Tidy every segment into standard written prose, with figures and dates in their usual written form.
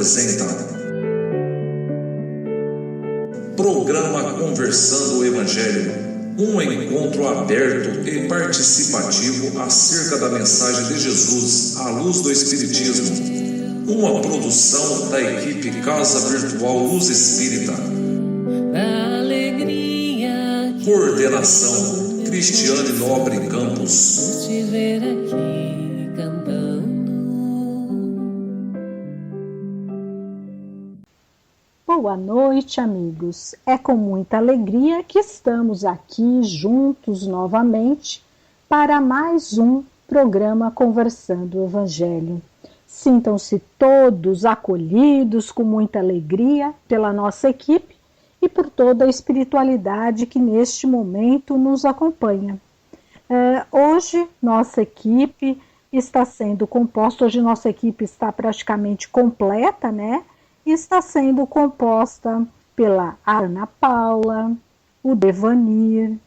apresenta Programa Conversando o Evangelho, um encontro aberto e participativo acerca da mensagem de Jesus à luz do Espiritismo, uma produção da equipe Casa Virtual Luz Espírita. Coordenação Cristiane Nobre Campos. Boa noite, amigos. É com muita alegria que estamos aqui juntos novamente para mais um programa Conversando o Evangelho. Sintam-se todos acolhidos com muita alegria pela nossa equipe e por toda a espiritualidade que neste momento nos acompanha. Hoje nossa equipe está sendo composta, hoje nossa equipe está praticamente completa, né? E está sendo composta pela Ana Paula, o Devanir,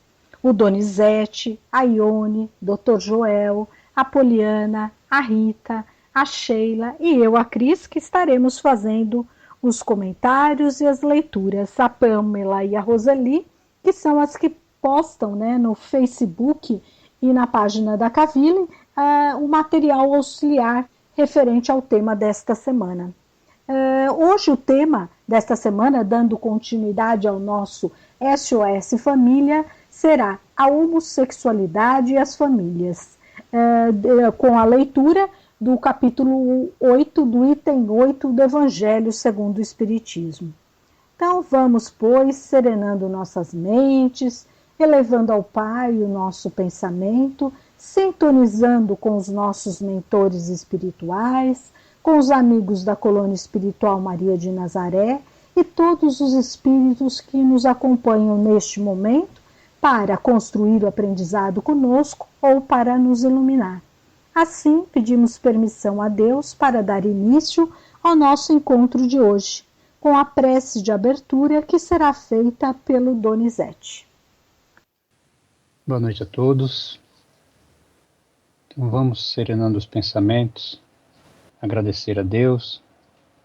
o Donizete, a Ione, Dr. Joel, a Poliana, a Rita, a Sheila e eu, a Cris, que estaremos fazendo os comentários e as leituras. A Pamela e a Roseli, que são as que postam, né, no Facebook e na página da Cavile o material auxiliar referente ao tema desta semana. Hoje o tema desta semana, dando continuidade ao nosso SOS Família, será a homossexualidade e as famílias, com a leitura do capítulo 8, do item 8 do Evangelho segundo o Espiritismo. Então vamos, pois, serenando nossas mentes, elevando ao Pai o nosso pensamento, sintonizando com os nossos mentores espirituais, com os amigos da Colônia Espiritual Maria de Nazaré e todos os espíritos que nos acompanham neste momento para construir o aprendizado conosco ou para nos iluminar. Assim, pedimos permissão a Deus para dar início ao nosso encontro de hoje, com a prece de abertura que será feita pelo Donizete. Boa noite a todos. Então vamos serenando os pensamentos, agradecer a Deus,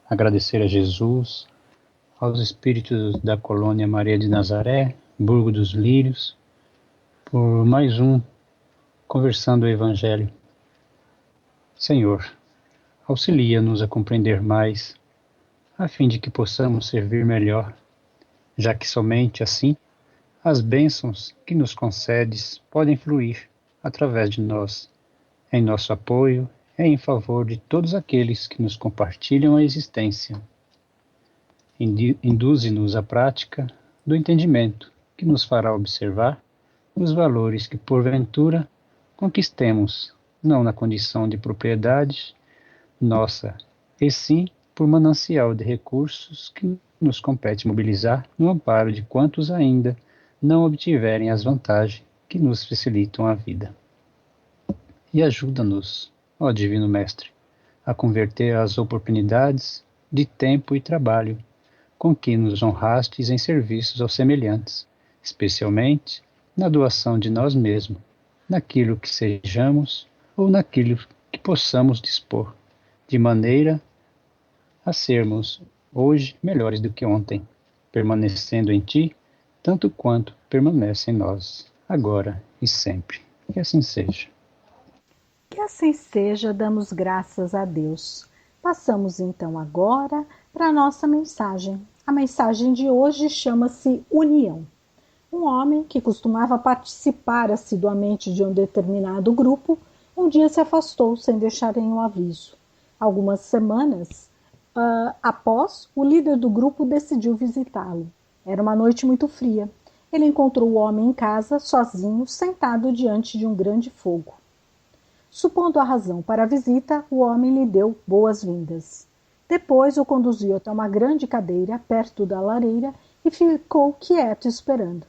agradecer a Jesus, aos espíritos da Colônia Maria de Nazaré, Burgo dos Lírios, por mais um Conversando o Evangelho. Senhor, auxilia-nos a compreender mais, a fim de que possamos servir melhor, já que somente assim as bênçãos que nos concedes podem fluir através de nós, em nosso apoio e em favor de todos aqueles que nos compartilham a existência. Induze-nos à prática do entendimento que nos fará observar os valores que porventura conquistemos, não na condição de propriedade nossa, e sim por manancial de recursos que nos compete mobilizar no amparo de quantos ainda não obtiverem as vantagens que nos facilitam a vida. E ajuda-nos, ó Divino Mestre, a converter as oportunidades de tempo e trabalho com que nos honrastes em serviços aos semelhantes, especialmente na doação de nós mesmos, naquilo que sejamos ou naquilo que possamos dispor, de maneira a sermos hoje melhores do que ontem, permanecendo em Ti, tanto quanto permanece em nós, agora e sempre. Que assim seja. Que assim seja, damos graças a Deus. Passamos então agora para a nossa mensagem. A mensagem de hoje chama-se União. Um homem que costumava participar assiduamente de um determinado grupo, um dia se afastou sem deixar nenhum aviso. Algumas semanas após, o líder do grupo decidiu visitá-lo. Era uma noite muito fria. Ele encontrou o homem em casa, sozinho, sentado diante de um grande fogo. Supondo a razão para a visita, o homem lhe deu boas-vindas. Depois o conduziu até uma grande cadeira perto da lareira e ficou quieto esperando.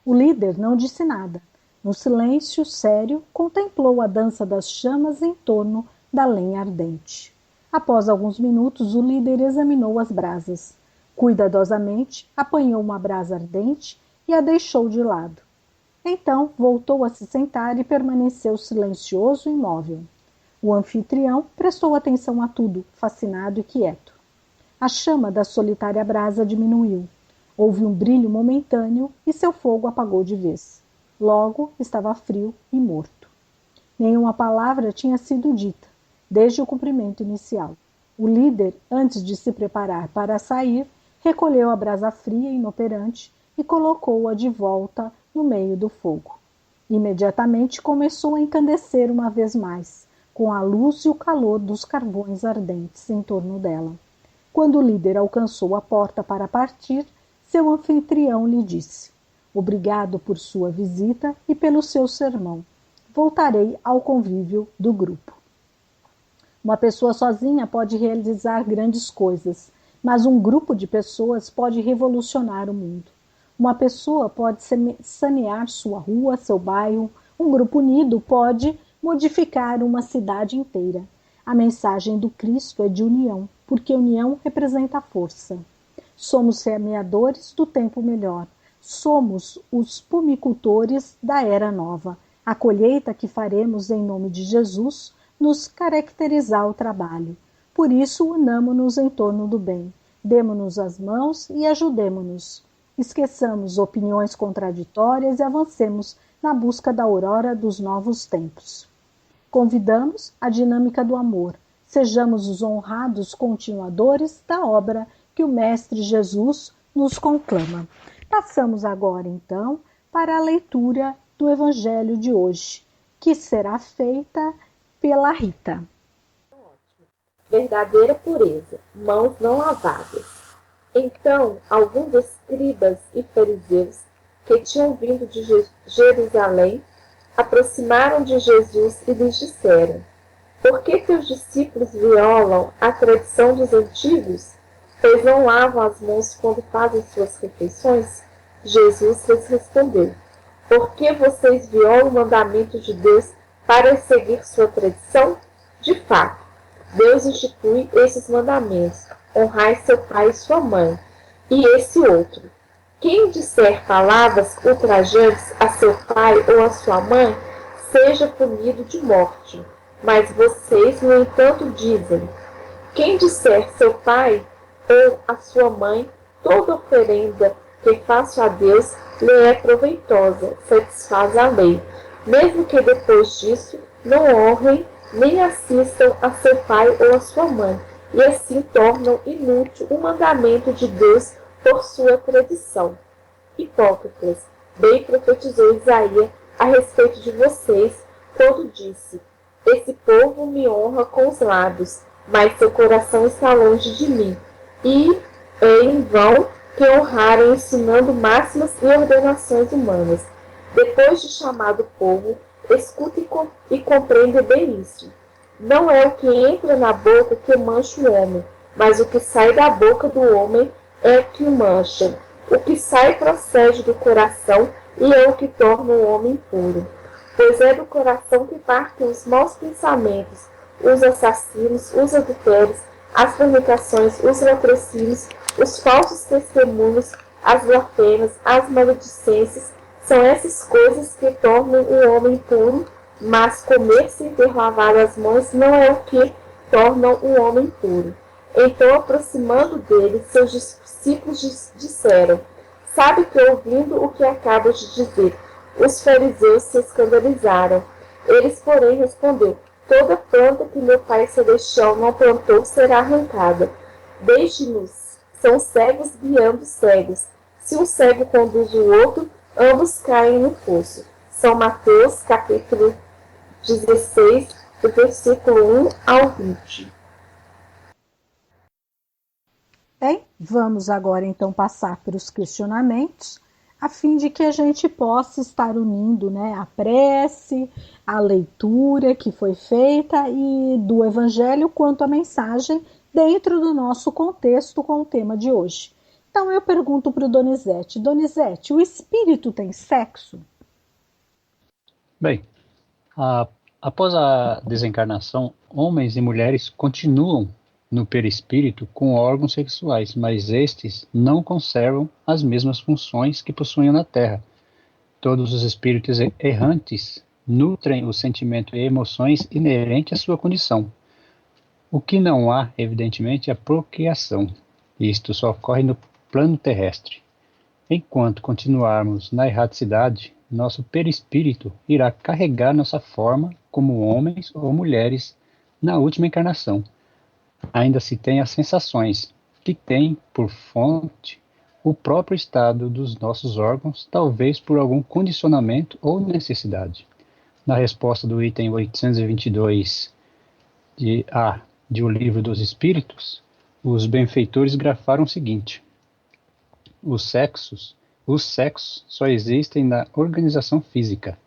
O líder não disse nada. No silêncio sério, contemplou a dança das chamas em torno da lenha ardente. Após alguns minutos, o líder examinou as brasas. Cuidadosamente, apanhou uma brasa ardente e a deixou de lado. Então, voltou a se sentar e permaneceu silencioso e imóvel. O anfitrião prestou atenção a tudo, fascinado e quieto. A chama da solitária brasa diminuiu. Houve um brilho momentâneo e seu fogo apagou de vez. Logo estava frio e morto. Nenhuma palavra tinha sido dita, desde o cumprimento inicial. O líder, antes de se preparar para sair, recolheu a brasa fria e inoperante e colocou-a de volta no meio do fogo. Imediatamente começou a encandecer uma vez mais, com a luz e o calor dos carvões ardentes em torno dela. Quando o líder alcançou a porta para partir, seu anfitrião lhe disse: "Obrigado por sua visita e pelo seu sermão. Voltarei ao convívio do grupo." Uma pessoa sozinha pode realizar grandes coisas, mas um grupo de pessoas pode revolucionar o mundo. Uma pessoa pode sanear sua rua, seu bairro. Um grupo unido pode modificar uma cidade inteira. A mensagem do Cristo é de união, porque união representa força. Somos semeadores do tempo melhor. Somos os pumicultores da era nova. A colheita que faremos em nome de Jesus nos caracterizar o trabalho. Por isso, unamo-nos em torno do bem. Demo-nos as mãos e ajudemo-nos. Esqueçamos opiniões contraditórias e avancemos na busca da aurora dos novos tempos. Convidamos a dinâmica do amor. Sejamos os honrados continuadores da obra que o Mestre Jesus nos conclama. Passamos agora, então, para a leitura do Evangelho de hoje, que será feita pela Rita. Verdadeira pureza, mãos não lavadas. Então, alguns escribas e fariseus que tinham vindo de Jerusalém aproximaram de Jesus e lhes disseram: "Por que teus discípulos violam a tradição dos antigos, pois não lavam as mãos quando fazem suas refeições?" Jesus lhes respondeu: "Por que vocês violam o mandamento de Deus para seguir sua tradição? De fato, Deus institui esses mandamentos: honrai seu pai e sua mãe. E esse outro: quem disser palavras ultrajantes a seu pai ou a sua mãe, seja punido de morte. Mas vocês, no entanto, dizem: quem disser seu pai ou a sua mãe, toda oferenda que faço a Deus lhe é proveitosa, satisfaz a lei, mesmo que depois disso não honrem nem assistam a seu pai ou a sua mãe, e assim tornam inútil o mandamento de Deus por sua tradição. Hipócritas, bem profetizou Isaías a respeito de vocês, quando disse: esse povo me honra com os lábios, mas seu coração está longe de mim, e é em vão que honraram ensinando máximas e ordenações humanas. Depois de chamado o povo, escute e compreenda bem isso. Não é o que entra na boca que mancha o homem, mas o que sai da boca do homem é que o mancha. O que sai procede do coração e é o que torna o homem puro. Pois é do coração que partem os maus pensamentos, os assassinos, os adultérios, as fornicações, os latrocínios, os falsos testemunhos, as blasfêmias, as maledicências. São essas coisas que tornam o homem puro, mas comer sem ter lavado as mãos não é o que torna o homem puro. Então, aproximando dele, seus discípulos disseram: sabe que, ouvindo o que acaba de dizer, os fariseus se escandalizaram. Eles, porém, respondeu: toda planta que meu Pai Celestial não plantou será arrancada. Deixe-nos, são cegos guiando cegos. Se um cego conduz o outro, ambos caem no fosso. São Mateus, capítulo 16, do versículo 1 ao 20. Bem, vamos agora então passar para os questionamentos, a fim de que a gente possa estar unindo, né, a prece, a leitura que foi feita e do Evangelho quanto à mensagem dentro do nosso contexto com o tema de hoje. Então eu pergunto para o Donizete: Donizete, o espírito tem sexo? Bem, após a desencarnação, homens e mulheres continuam no perispírito com órgãos sexuais, mas estes não conservam as mesmas funções que possuíam na Terra. Todos os espíritos errantes nutrem o sentimento e emoções inerentes à sua condição. O que não há, evidentemente, é a procriação. Isto só ocorre no plano terrestre. Enquanto continuarmos na erraticidade, nosso perispírito irá carregar nossa forma como homens ou mulheres na última encarnação. Ainda se tem as sensações, que têm por fonte o próprio estado dos nossos órgãos, talvez por algum condicionamento ou necessidade. Na resposta do item 822 de O Livro dos Espíritos, os benfeitores grafaram o seguinte: os sexos só existem na organização física,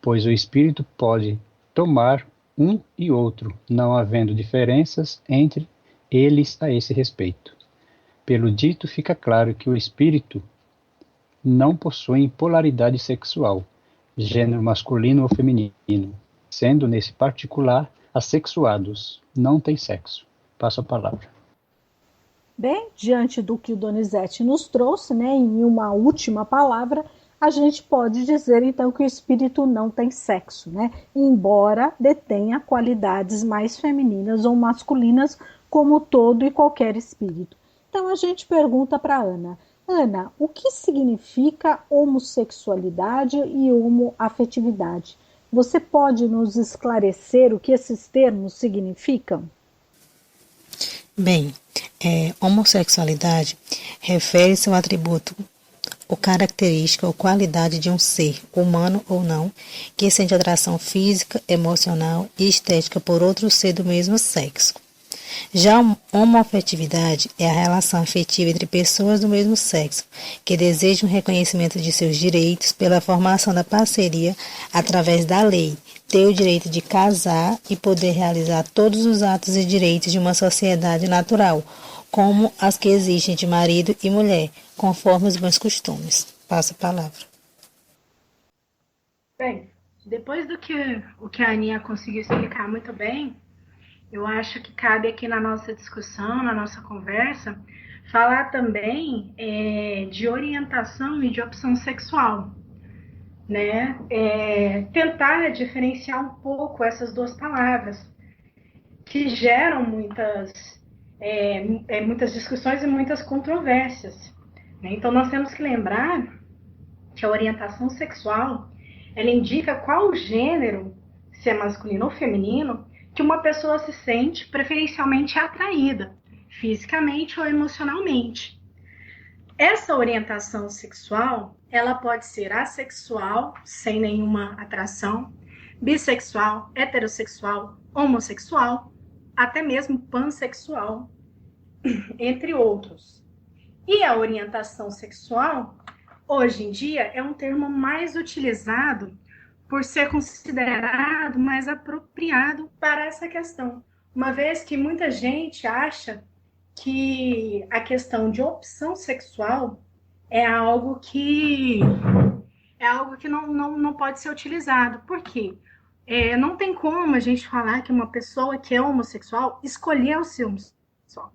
pois o espírito pode tomar um e outro, não havendo diferenças entre eles a esse respeito. Pelo dito, fica claro que o espírito não possui polaridade sexual, gênero masculino ou feminino, sendo nesse particular assexuados, não tem sexo. Passo a palavra. Bem, diante do que o Donizete nos trouxe, né, em uma última palavra, a gente pode dizer então que o espírito não tem sexo, né, embora detenha qualidades mais femininas ou masculinas, como todo e qualquer espírito. Então a gente pergunta para Ana: Ana, o que significa homossexualidade e homoafetividade? Você pode nos esclarecer o que esses termos significam? Bem, homossexualidade refere-se ao atributo ou característica ou qualidade de um ser, humano ou não, que sente atração física, emocional e estética por outro ser do mesmo sexo. Já a homoafetividade é a relação afetiva entre pessoas do mesmo sexo, que desejam o reconhecimento de seus direitos pela formação da parceria através da lei, ter o direito de casar e poder realizar todos os atos e direitos de uma sociedade natural, como as que existem de marido e mulher, conforme os bons costumes. Passo a palavra. Bem, depois do que a Aninha conseguiu explicar muito bem, eu acho que cabe aqui na nossa discussão, na nossa conversa, falar também de orientação e de opção sexual, né? Tentar diferenciar um pouco essas duas palavras, que geram muitas discussões e muitas controvérsias, né? Então, nós temos que lembrar que a orientação sexual, ela indica qual gênero, se é masculino ou feminino, que uma pessoa se sente preferencialmente atraída, fisicamente ou emocionalmente. Essa orientação sexual, ela pode ser assexual, sem nenhuma atração, bissexual, heterossexual, homossexual, até mesmo pansexual, entre outros. E a orientação sexual, hoje em dia, é um termo mais utilizado por ser considerado mais apropriado para essa questão, uma vez que muita gente acha que a questão de opção sexual é algo que não pode ser utilizado. Por quê? Não tem como a gente falar que uma pessoa que é homossexual escolheu ser homossexual.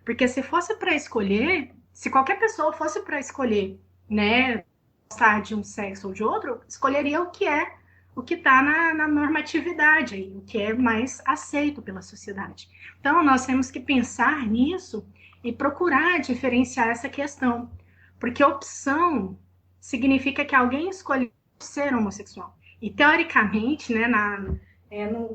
Porque se fosse para escolher, se qualquer pessoa fosse para escolher, né, gostar de um sexo ou de outro, escolheria o que está na normatividade, o que é mais aceito pela sociedade. Então, nós temos que pensar nisso e procurar diferenciar essa questão, porque opção significa que alguém escolheu ser homossexual. E, teoricamente, né,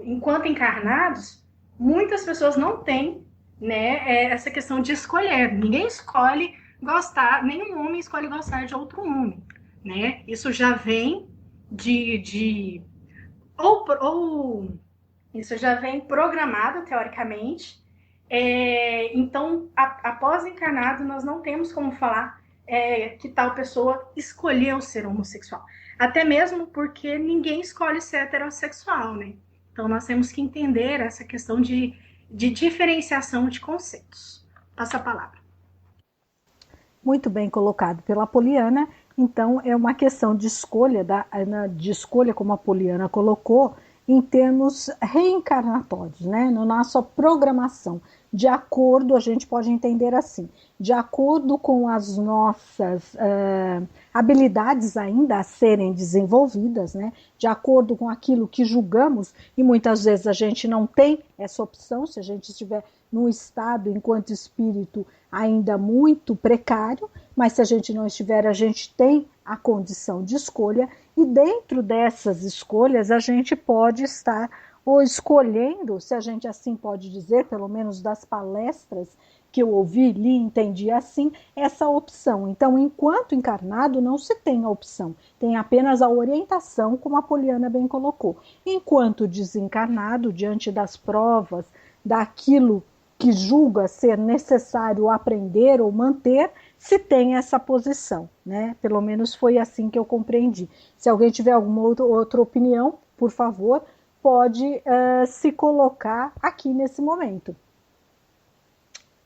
enquanto encarnados, muitas pessoas não têm, né, essa questão de escolher. Ninguém escolhe gostar, nenhum homem escolhe gostar de outro homem, né? Isso já vem isso já vem programado, teoricamente. Então, após encarnado, nós não temos como falar que tal pessoa escolheu ser homossexual. Até mesmo porque ninguém escolhe ser heterossexual, né? Então, nós temos que entender essa questão de diferenciação de conceitos. Passa a palavra. Muito bem colocado pela Poliana. Então, é uma questão de escolha, de escolha, como a Poliana colocou, em termos reencarnatórios, né? Na nossa programação. De acordo, a gente pode entender assim, de acordo com as nossas habilidades ainda a serem desenvolvidas, né? De acordo com aquilo que julgamos, e muitas vezes a gente não tem essa opção, se a gente estiver num estado, enquanto espírito, ainda muito precário, mas se a gente não estiver, a gente tem a condição de escolha, e dentro dessas escolhas a gente pode estar ou escolhendo, se a gente assim pode dizer, pelo menos das palestras que eu ouvi, li, entendi assim, essa opção. Então, enquanto encarnado, não se tem a opção, tem apenas a orientação, como a Poliana bem colocou. Enquanto desencarnado, diante das provas, daquilo que julga ser necessário aprender ou manter, se tem essa posição, né? Pelo menos foi assim que eu compreendi. Se alguém tiver alguma outra opinião, por favor, pode se colocar aqui nesse momento.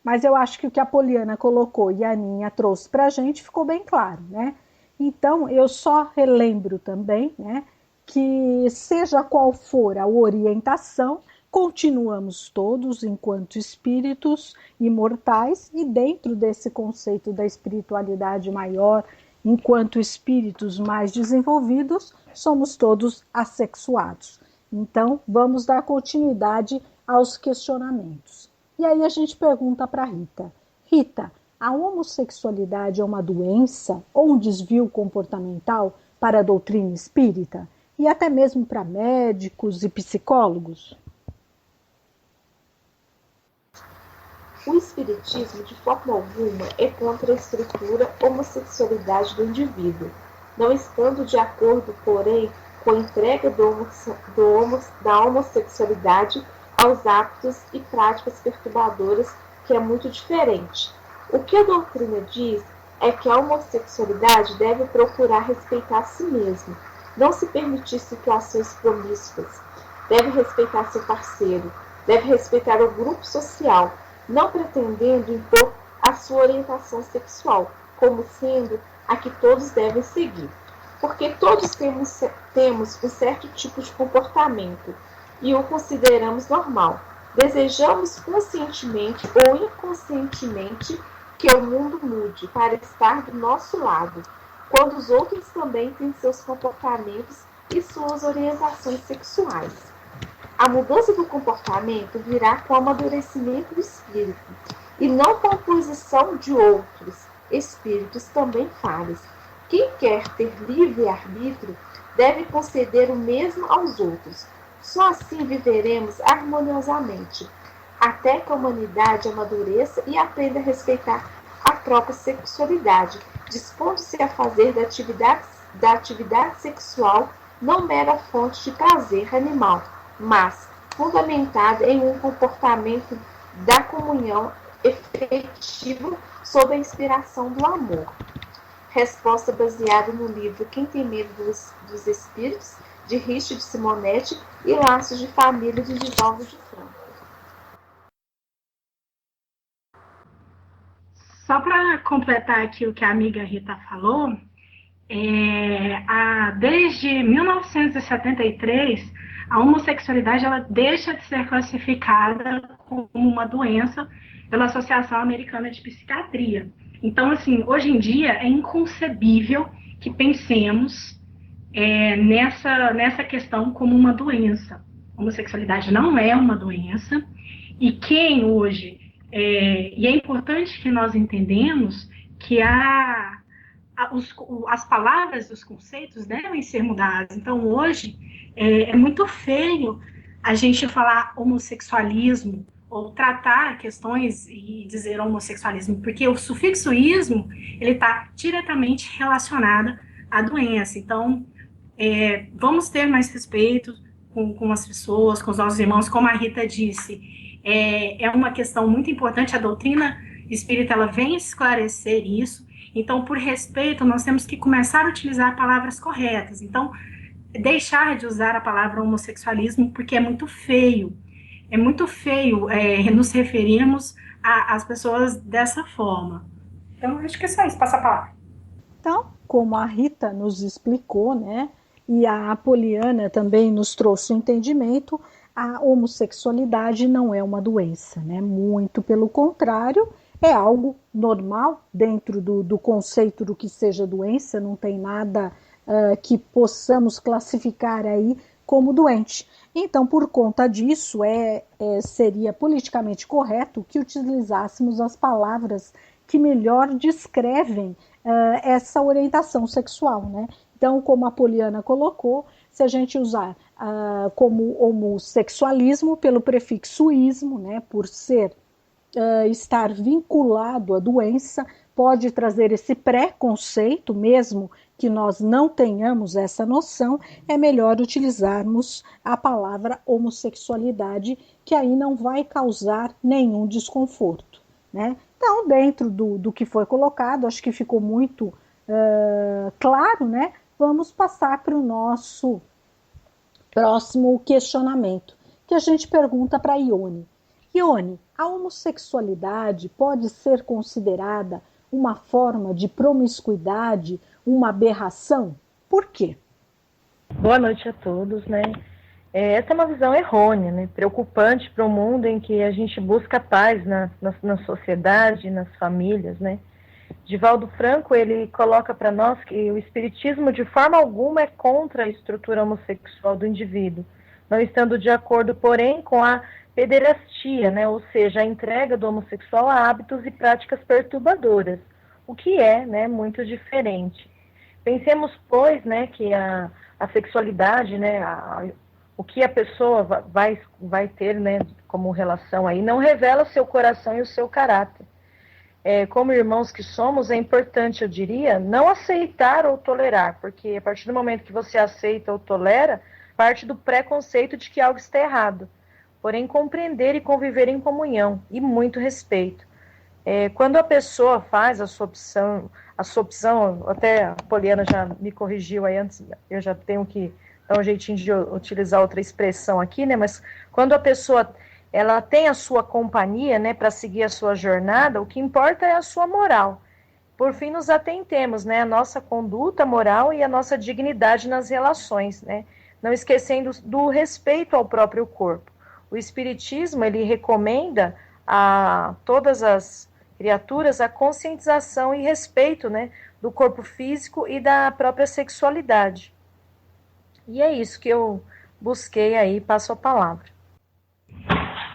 Mas eu acho que o que a Poliana colocou e a Aninha trouxe para a gente ficou bem claro, né? Então, eu só relembro também, né, que seja qual for a orientação, continuamos todos enquanto espíritos imortais e dentro desse conceito da espiritualidade maior, enquanto espíritos mais desenvolvidos, somos todos assexuados. Então, vamos dar continuidade aos questionamentos. E aí a gente pergunta para Rita: Rita, a homossexualidade é uma doença ou um desvio comportamental para a doutrina espírita? E até mesmo para médicos e psicólogos? O espiritismo, de forma alguma, é contra a estrutura homossexualidade do indivíduo, não estando de acordo, porém, com a entrega da homossexualidade aos hábitos e práticas perturbadoras, que é muito diferente. O que a doutrina diz é que a homossexualidade deve procurar respeitar a si mesmo, não se permitir situações promíscuas, deve respeitar seu parceiro, deve respeitar o grupo social, não pretendendo impor a sua orientação sexual, como sendo a que todos devem seguir. Porque todos temos um certo tipo de comportamento e o consideramos normal. Desejamos conscientemente ou inconscientemente que o mundo mude para estar do nosso lado, quando os outros também têm seus comportamentos e suas orientações sexuais. A mudança do comportamento virá com o amadurecimento do espírito, e não com a posição de outros espíritos também falhos. Quem quer ter livre-arbítrio deve conceder o mesmo aos outros. Só assim viveremos harmoniosamente, até que a humanidade amadureça e aprenda a respeitar a própria sexualidade, dispondo-se a fazer da atividade sexual não mera fonte de prazer animal, mas fundamentada em um comportamento da comunhão efetiva sob a inspiração do amor. Resposta baseada no livro Quem Tem Medo dos Espíritos, de Richard Simonetti, e Laços de Família, de Divaldo de Franco. Só para completar aqui o que a amiga Rita falou, desde 1973, a homossexualidade ela deixa de ser classificada como uma doença pela Associação Americana de Psiquiatria. Então, assim, hoje em dia é inconcebível que pensemos nessa questão como uma doença. A homossexualidade não é uma doença, e quem hoje... e é importante que nós entendamos que as palavras e os conceitos devem ser mudados. Então, hoje, é muito feio a gente falar homossexualismo ou tratar questões e dizer homossexualismo, porque o sufixo ismo, ele está diretamente relacionado à doença. Então, vamos ter mais respeito com as pessoas, com os nossos irmãos, como a Rita disse. É uma questão muito importante, a doutrina espírita ela vem esclarecer isso. Então, por respeito, nós temos que começar a utilizar palavras corretas. Então, deixar de usar a palavra homossexualismo, porque é muito feio. É muito feio nos referirmos às pessoas dessa forma. Então, acho que é só isso, passa a palavra. Então, como a Rita nos explicou, né, e a Apoliana também nos trouxe o entendimento, a homossexualidade não é uma doença, né? Muito pelo contrário, é algo normal dentro do conceito do que seja doença, não tem nada que possamos classificar aí como doente. Então, por conta disso, seria politicamente correto que utilizássemos as palavras que melhor descrevem essa orientação sexual, né? Então, como a Poliana colocou, se a gente usar como homossexualismo pelo prefixo ismo, né, por estar vinculado à doença, pode trazer esse preconceito, mesmo que nós não tenhamos essa noção, é melhor utilizarmos a palavra homossexualidade, que aí não vai causar nenhum desconforto, né? Então, dentro do que foi colocado, acho que ficou muito claro, né? Vamos passar para o nosso próximo questionamento, que a gente pergunta para a Ione. Ione, a homossexualidade pode ser considerada uma forma de promiscuidade, uma aberração? Por quê? Boa noite a todos, né? Essa é uma visão errônea, né? Preocupante para um mundo em que a gente busca paz na sociedade, nas famílias, né? Divaldo Franco, ele coloca para nós que o espiritismo de forma alguma é contra a estrutura homossexual do indivíduo, não estando de acordo, porém, com a pederastia, né? Ou seja, a entrega do homossexual a hábitos e práticas perturbadoras, o que é, né, muito diferente. Pensemos, pois, né, que a sexualidade, né, o que a pessoa vai ter, né, como relação aí, não revela seu coração e o seu caráter. Como irmãos que somos, é importante, eu diria, não aceitar ou tolerar, porque a partir do momento que você aceita ou tolera, parte do preconceito de que algo está errado. Porém, compreender e conviver em comunhão e muito respeito. Quando a pessoa faz a sua opção, até a Poliana já me corrigiu aí antes, eu já tenho que dar um jeitinho de utilizar outra expressão aqui, né? Mas quando a pessoa ela tem a sua companhia, né, para seguir a sua jornada, o que importa é a sua moral. Por fim, nos atentemos, né, a nossa conduta moral e a nossa dignidade nas relações, né, não esquecendo do respeito ao próprio corpo. O Espiritismo, ele recomenda a todas as criaturas a conscientização e respeito, né, do corpo físico e da própria sexualidade. E é isso que eu busquei aí, passo a palavra.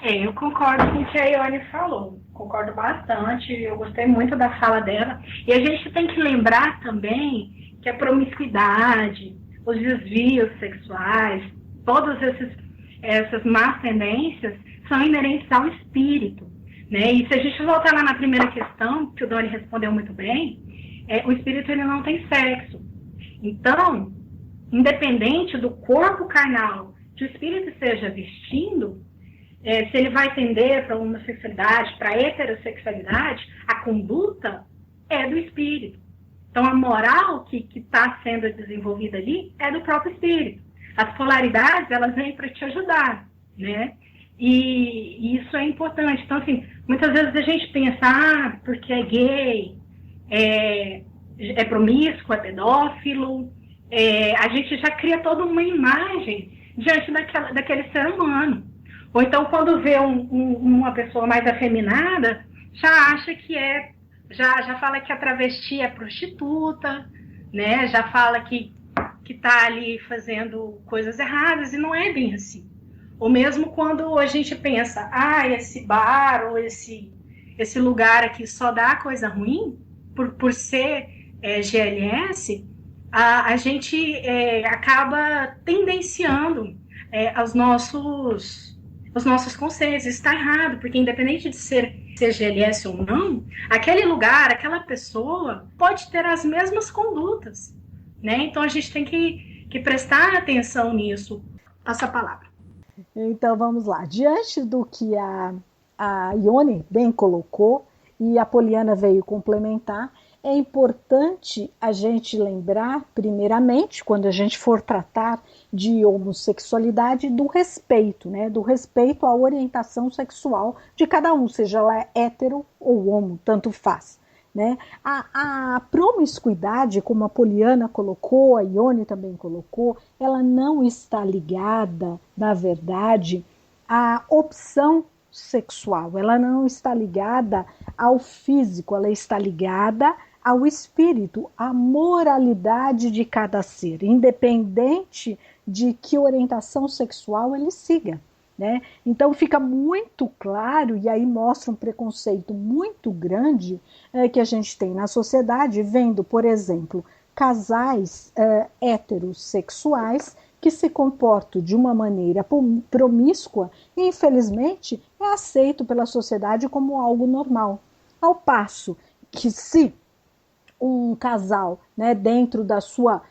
Eu concordo com o que a Ione falou, concordo bastante, eu gostei muito da fala dela, e a gente tem que lembrar também que a promiscuidade, os desvios sexuais, todas essas más tendências são inerentes ao espírito, né? E se a gente voltar lá na primeira questão, que o Doni respondeu muito bem, o espírito ele não tem sexo. Então, independente do corpo carnal que o espírito esteja vestindo, se ele vai tender para a homossexualidade, para a heterossexualidade, a conduta é do espírito. Então, a moral que está sendo desenvolvida ali é do próprio espírito. As polaridades, elas vêm para te ajudar, né? E isso é importante. Então, assim, muitas vezes a gente pensa, porque é gay, é promíscuo, é pedófilo, a gente já cria toda uma imagem diante daquele ser humano. Ou então, quando vê uma pessoa mais afeminada, já acha que já fala que a travesti é prostituta, né? Já fala que está ali fazendo coisas erradas, e não é bem assim. Ou mesmo quando a gente pensa, esse bar ou esse lugar aqui só dá coisa ruim, por ser GLS, a gente acaba tendenciando os nossos conceitos. Isso está errado, porque independente de ser GLS ou não, aquele lugar, aquela pessoa pode ter as mesmas condutas, né? Então a gente tem que prestar atenção nisso. Passa a palavra. Então vamos lá. Diante do que a Ione bem colocou e a Poliana veio complementar, é importante a gente lembrar, primeiramente, quando a gente for tratar de homossexualidade, do respeito, né? Do respeito à orientação sexual de cada um, seja ela hétero ou homo, tanto faz. Né? A promiscuidade, como a Poliana colocou, a Ione também colocou, ela não está ligada, na verdade, à opção sexual, ela não está ligada ao físico, ela está ligada ao espírito, à moralidade de cada ser, independente de que orientação sexual ele siga. Né? Então fica muito claro, e aí mostra um preconceito muito grande que a gente tem na sociedade, vendo, por exemplo, casais heterossexuais que se comportam de uma maneira promíscua e, infelizmente, é aceito pela sociedade como algo normal. Ao passo que, se um casal, né, dentro da sua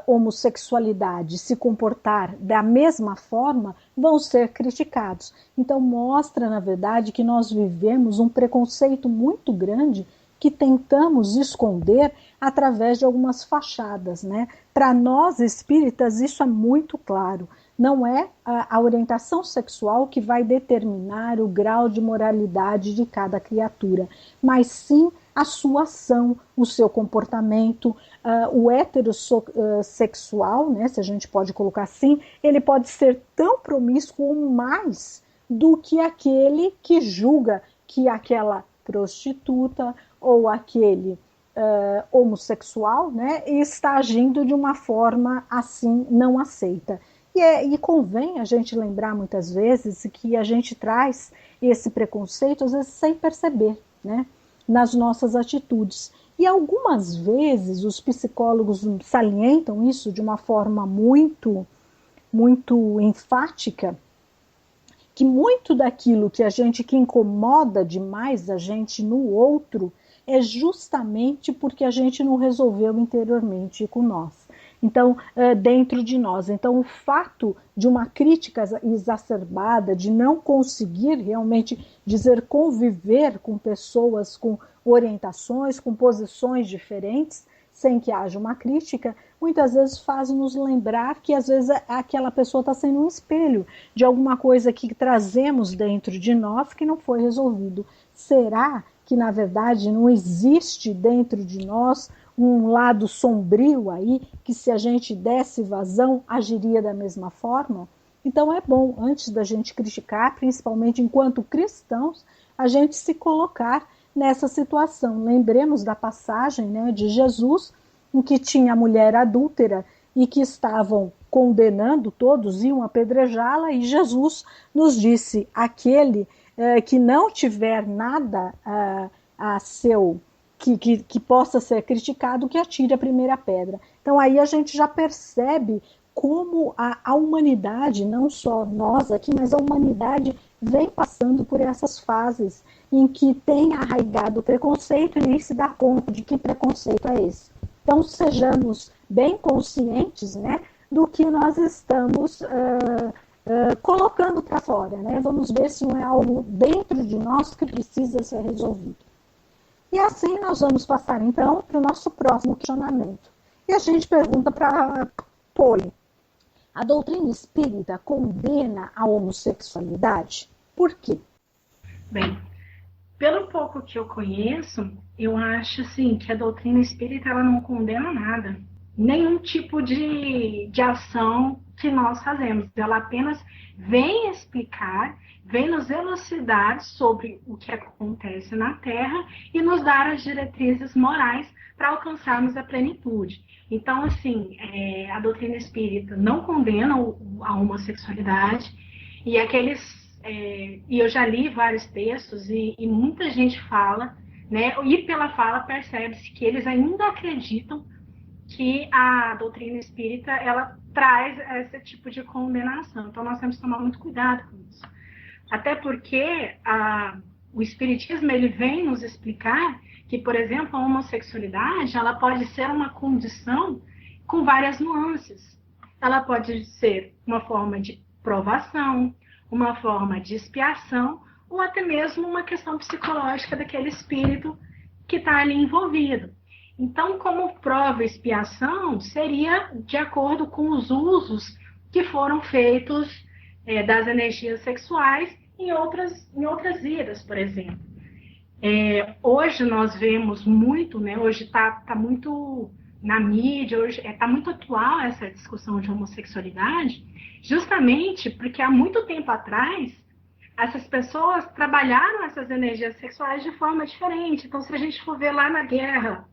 homossexualidade se comportar da mesma forma, vão ser criticados. Então mostra, na verdade, que nós vivemos um preconceito muito grande que tentamos esconder através de algumas fachadas, né? Para nós espíritas isso é muito claro. Não é a orientação sexual que vai determinar o grau de moralidade de cada criatura, mas sim a sua ação, o seu comportamento. O heterossexual, né, se a gente pode colocar assim, ele pode ser tão promíscuo ou mais do que aquele que julga que aquela prostituta ou aquele homossexual, né, está agindo de uma forma assim não aceita. E convém a gente lembrar muitas vezes que a gente traz esse preconceito, às vezes sem perceber, né, nas nossas atitudes. E algumas vezes os psicólogos salientam isso de uma forma muito, muito enfática, que muito daquilo que incomoda demais a gente no outro é justamente porque a gente não resolveu interiormente com nós. Então, dentro de nós. Então, o fato de uma crítica exacerbada, de não conseguir realmente conviver com pessoas com orientações, com posições diferentes, sem que haja uma crítica, muitas vezes faz nos lembrar que às vezes aquela pessoa está sendo um espelho de alguma coisa que trazemos dentro de nós que não foi resolvido. Será que, na verdade, não existe dentro de nós um lado sombrio aí, que se a gente desse vazão, agiria da mesma forma? Então é bom, antes da gente criticar, principalmente enquanto cristãos, a gente se colocar nessa situação. Lembremos da passagem, né, de Jesus, em que tinha a mulher adúltera e que estavam condenando, todos iam apedrejá-la, e Jesus nos disse, aquele que não tiver nada a seu... Que possa ser criticado, que atire a primeira pedra. Então aí a gente já percebe como a humanidade, não só nós aqui, mas a humanidade vem passando por essas fases em que tem arraigado o preconceito e nem se dá conta de que preconceito é esse. Então sejamos bem conscientes, né, do que nós estamos colocando para fora, né? Vamos ver se não é algo dentro de nós que precisa ser resolvido. E assim nós vamos passar, então, para o nosso próximo questionamento. E a gente pergunta para Poli: a doutrina espírita condena a homossexualidade? Por quê? Bem, pelo pouco que eu conheço, eu acho assim, que a doutrina espírita ela não condena nada. Nenhum tipo de ação que nós fazemos. Ela apenas vem explicar, vem nos elucidar sobre o que acontece na Terra e nos dar as diretrizes morais para alcançarmos a plenitude. Então, assim, a doutrina espírita não condena a homossexualidade e e eu já li vários textos e muita gente fala, né, e pela fala percebe-se que eles ainda acreditam que a doutrina espírita ela traz esse tipo de condenação. Então, nós temos que tomar muito cuidado com isso. Até porque o espiritismo ele vem nos explicar que, por exemplo, a homossexualidade ela pode ser uma condição com várias nuances. Ela pode ser uma forma de provação, uma forma de expiação, ou até mesmo uma questão psicológica daquele espírito que está ali envolvido. Então, como prova e expiação, seria de acordo com os usos que foram feitos das energias sexuais em outras vidas, por exemplo. Hoje nós vemos muito, né, hoje está muito na mídia, hoje está muito atual essa discussão de homossexualidade, justamente porque há muito tempo atrás essas pessoas trabalharam essas energias sexuais de forma diferente. Então, se a gente for ver lá na guerra,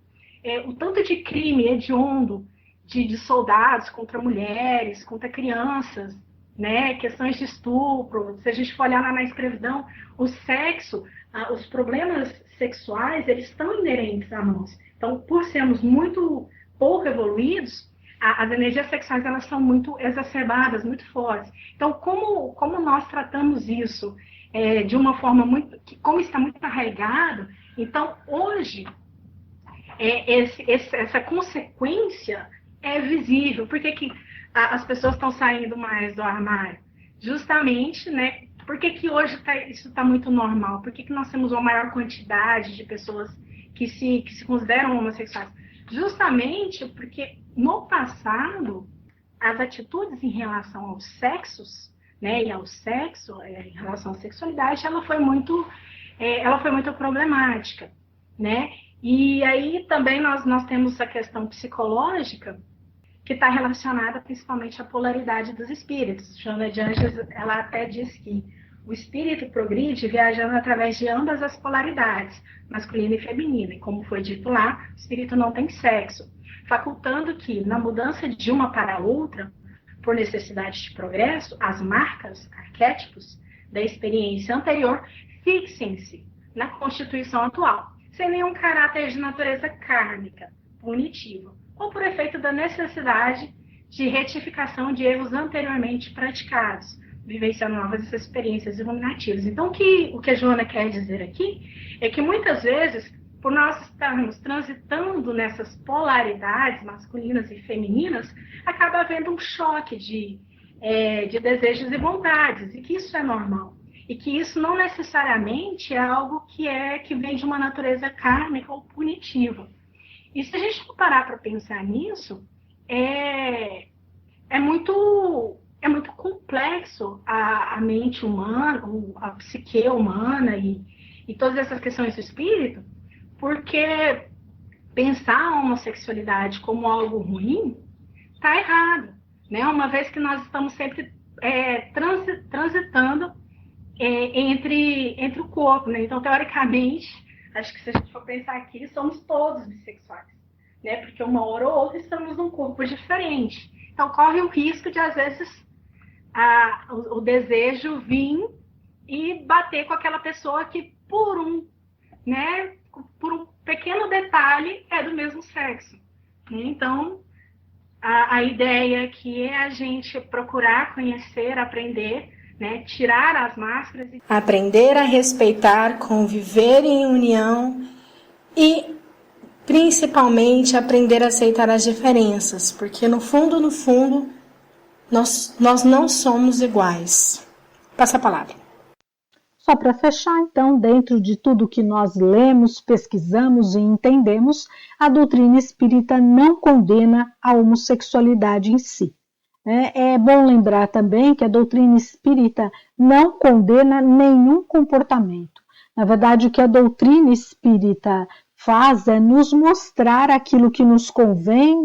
o tanto de crime hediondo de soldados contra mulheres, contra crianças, né? Questões de estupro. Se a gente for olhar na escravidão, o sexo, os problemas sexuais, eles estão inerentes a nós. Então, por sermos muito pouco evoluídos, as energias sexuais elas são muito exacerbadas, muito fortes. Então, como nós tratamos isso de uma forma como está muito arraigado, então, hoje, essa consequência é visível. Por que as pessoas estão saindo mais do armário? Justamente, né? Por que hoje isso está muito normal? Por que nós temos uma maior quantidade de pessoas que se consideram homossexuais? Justamente porque, no passado, as atitudes em relação aos sexos, né, e ao sexo, em relação à sexualidade, ela foi muito problemática, né? E aí também nós temos a questão psicológica, que está relacionada principalmente à polaridade dos espíritos. Joana de Anjos, ela até diz que o espírito progride viajando através de ambas as polaridades, masculina e feminina. E como foi dito lá, o espírito não tem sexo, facultando que, na mudança de uma para outra, por necessidade de progresso, as marcas, arquétipos da experiência anterior fixem-se na constituição atual, sem nenhum caráter de natureza kármica, punitiva, ou por efeito da necessidade de retificação de erros anteriormente praticados, vivenciando novas experiências iluminativas. Então, o que a Joana quer dizer aqui é que muitas vezes, por nós estarmos transitando nessas polaridades masculinas e femininas, acaba havendo um choque de desejos e vontades, e que isso é normal. E que isso não necessariamente é algo que vem de uma natureza kármica ou punitiva. E se a gente for parar para pensar nisso, é muito complexo a mente humana, a psique humana e todas essas questões do espírito, porque pensar a homossexualidade como algo ruim está errado, né? Uma vez que nós estamos sempre transitando entre o corpo, né? Então, teoricamente, acho que se a gente for pensar aqui, somos todos bissexuais, né? Porque uma hora ou outra estamos num corpo diferente. Então, corre o risco de, às vezes, o desejo vir e bater com aquela pessoa que, por um pequeno detalhe, é do mesmo sexo. Então, a ideia aqui é a gente procurar conhecer, aprender, né, tirar as máscaras. Aprender a respeitar, conviver em união e, principalmente, aprender a aceitar as diferenças, porque no fundo, nós não somos iguais. Passa a palavra. Só para fechar, então, dentro de tudo que nós lemos, pesquisamos e entendemos, a doutrina espírita não condena a homossexualidade em si. É bom lembrar também que a doutrina espírita não condena nenhum comportamento. Na verdade, o que a doutrina espírita faz é nos mostrar aquilo que nos convém,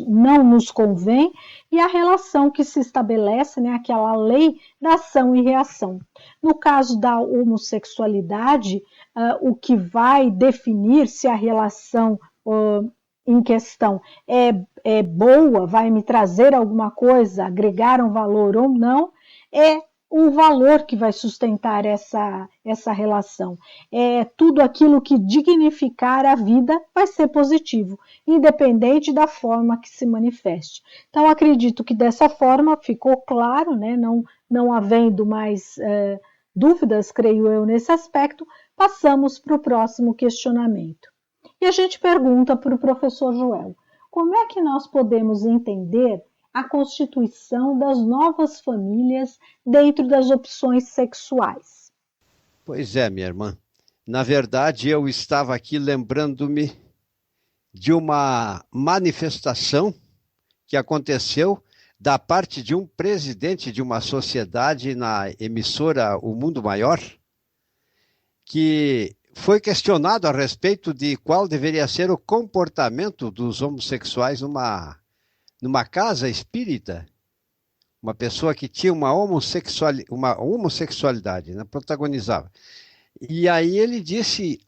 não nos convém, e a relação que se estabelece, né, aquela lei da ação e reação. No caso da homossexualidade, o que vai definir se a relação em questão é boa, vai me trazer alguma coisa, agregar um valor ou não, é o valor que vai sustentar essa relação. Tudo aquilo que dignificar a vida vai ser positivo, independente da forma que se manifeste. Então, acredito que dessa forma ficou claro, né? Não havendo mais dúvidas, creio eu, nesse aspecto, passamos para o próximo questionamento. E a gente pergunta para o professor Joel, como é que nós podemos entender a constituição das novas famílias dentro das opções sexuais? Pois é, minha irmã. Na verdade, eu estava aqui lembrando-me de uma manifestação que aconteceu da parte de um presidente de uma sociedade na emissora O Mundo Maior, que foi questionado a respeito de qual deveria ser o comportamento dos homossexuais numa casa espírita, uma pessoa que tinha uma homossexualidade, né, protagonizava. E aí ele disse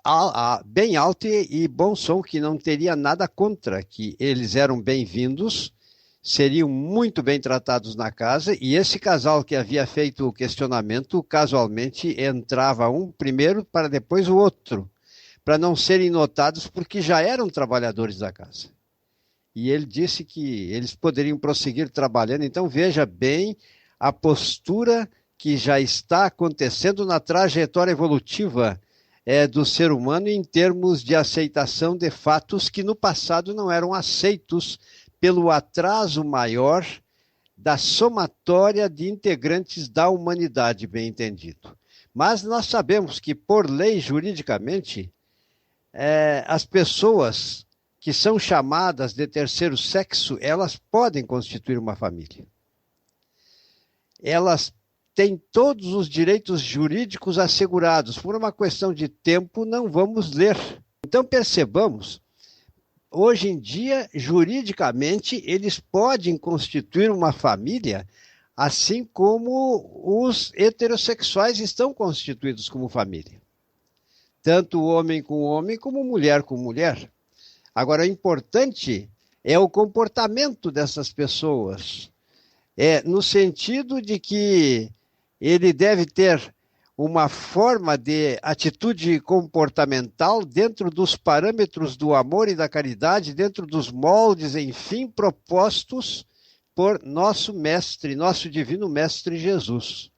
bem alto e bom som que não teria nada contra, que eles eram bem-vindos, seriam muito bem tratados na casa, e esse casal que havia feito o questionamento, casualmente entrava um primeiro para depois o outro, para não serem notados porque já eram trabalhadores da casa. E ele disse que eles poderiam prosseguir trabalhando. Então veja bem a postura que já está acontecendo na trajetória evolutiva do ser humano em termos de aceitação de fatos que no passado não eram aceitos pelo atraso maior da somatória de integrantes da humanidade, bem entendido. Mas nós sabemos que, por lei, juridicamente, as pessoas que são chamadas de terceiro sexo, elas podem constituir uma família. Elas têm todos os direitos jurídicos assegurados. Por uma questão de tempo, não vamos ler. Então, percebamos, hoje em dia, juridicamente, eles podem constituir uma família, assim como os heterossexuais estão constituídos como família. Tanto homem com homem, como mulher com mulher. Agora, o importante é o comportamento dessas pessoas. No sentido de que ele deve ter uma forma de atitude comportamental dentro dos parâmetros do amor e da caridade, dentro dos moldes, enfim, propostos por nosso mestre, nosso divino mestre Jesus.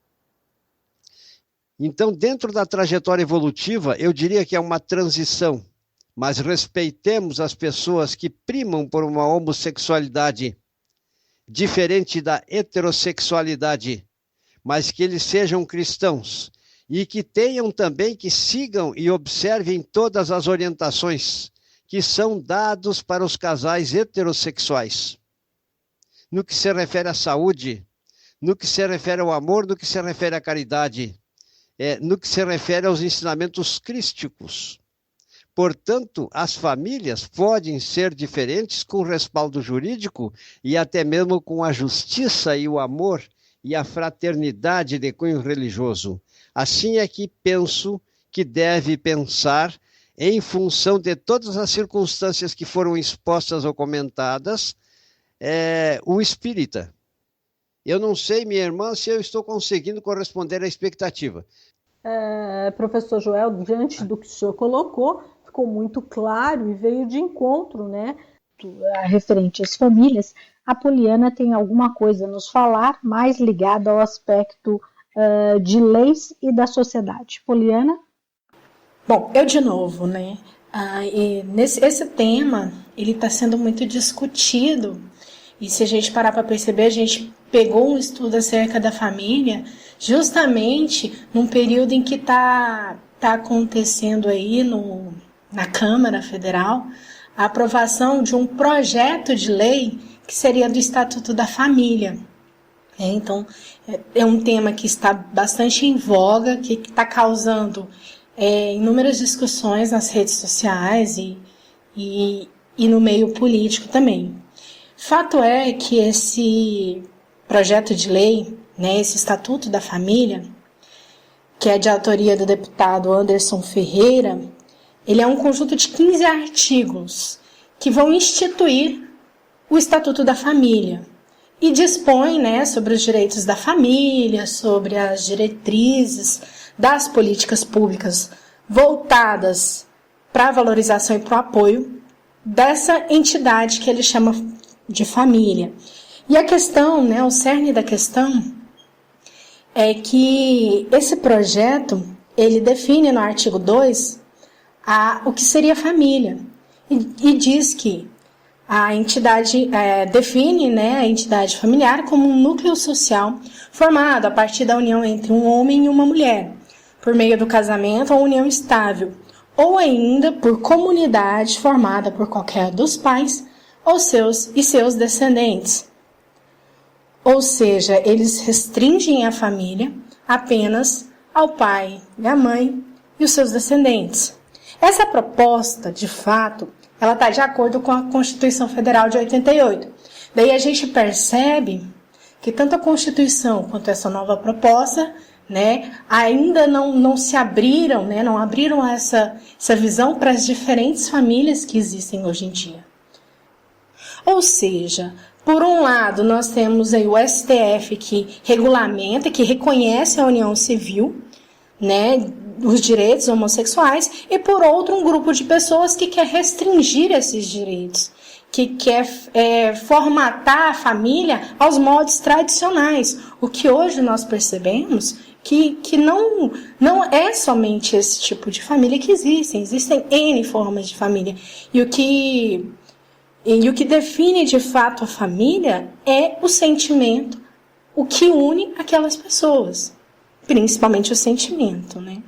Então, dentro da trajetória evolutiva, eu diria que é uma transição, mas respeitemos as pessoas que primam por uma homossexualidade diferente da heterossexualidade, mas que eles sejam cristãos e que tenham também, que sigam e observem todas as orientações que são dados para os casais heterossexuais. No que se refere à saúde, no que se refere ao amor, no que se refere à caridade, no que se refere aos ensinamentos crísticos. Portanto, as famílias podem ser diferentes com respaldo jurídico e até mesmo com a justiça e o amor e a fraternidade de cunho religioso. Assim é que penso que deve pensar, em função de todas as circunstâncias que foram expostas ou comentadas, o espírita. Eu não sei, minha irmã, se eu estou conseguindo corresponder à expectativa. Professor Joel, diante do que o senhor colocou, ficou muito claro e veio de encontro, né, referente às famílias. A Poliana tem alguma coisa a nos falar mais ligada ao aspecto de leis e da sociedade. Poliana? Bom, eu de novo, né? Esse tema, ele está sendo muito discutido, e se a gente parar para perceber, a gente pegou um estudo acerca da família justamente num período em que está acontecendo aí na Câmara Federal a aprovação de um projeto de lei que seria do Estatuto da Família. Então, é um tema que está bastante em voga, que está causando inúmeras discussões nas redes sociais e no meio político também. Fato é que esse projeto de lei, né, esse Estatuto da Família, que é de autoria do deputado Anderson Ferreira, ele é um conjunto de 15 artigos que vão instituir o Estatuto da Família e dispõe, né, sobre os direitos da família, sobre as diretrizes das políticas públicas voltadas para a valorização e para o apoio dessa entidade que ele chama de família. E a questão, né, o cerne da questão é que esse projeto, ele define no artigo 2 o que seria família e diz que a entidade define, né, a entidade familiar como um núcleo social formado a partir da união entre um homem e uma mulher, por meio do casamento ou união estável, ou ainda por comunidade formada por qualquer dos pais ou seus descendentes. Ou seja, eles restringem a família apenas ao pai e à mãe e os seus descendentes. Essa proposta, de fato, ela está de acordo com a Constituição Federal de 88. Daí a gente percebe que tanto a Constituição quanto essa nova proposta né? Ainda não se abriram, né? Não abriram essa visão para as diferentes famílias que existem hoje em dia. Ou seja, por um lado, nós temos aí o STF que regulamenta, que reconhece a união civil, né, os direitos homossexuais, e por outro, um grupo de pessoas que quer restringir esses direitos, que quer formatar a família aos moldes tradicionais, o que hoje nós percebemos que não é somente esse tipo de família que existem N formas de família, e o que define de fato a família é o sentimento, o que une aquelas pessoas, principalmente o sentimento, né?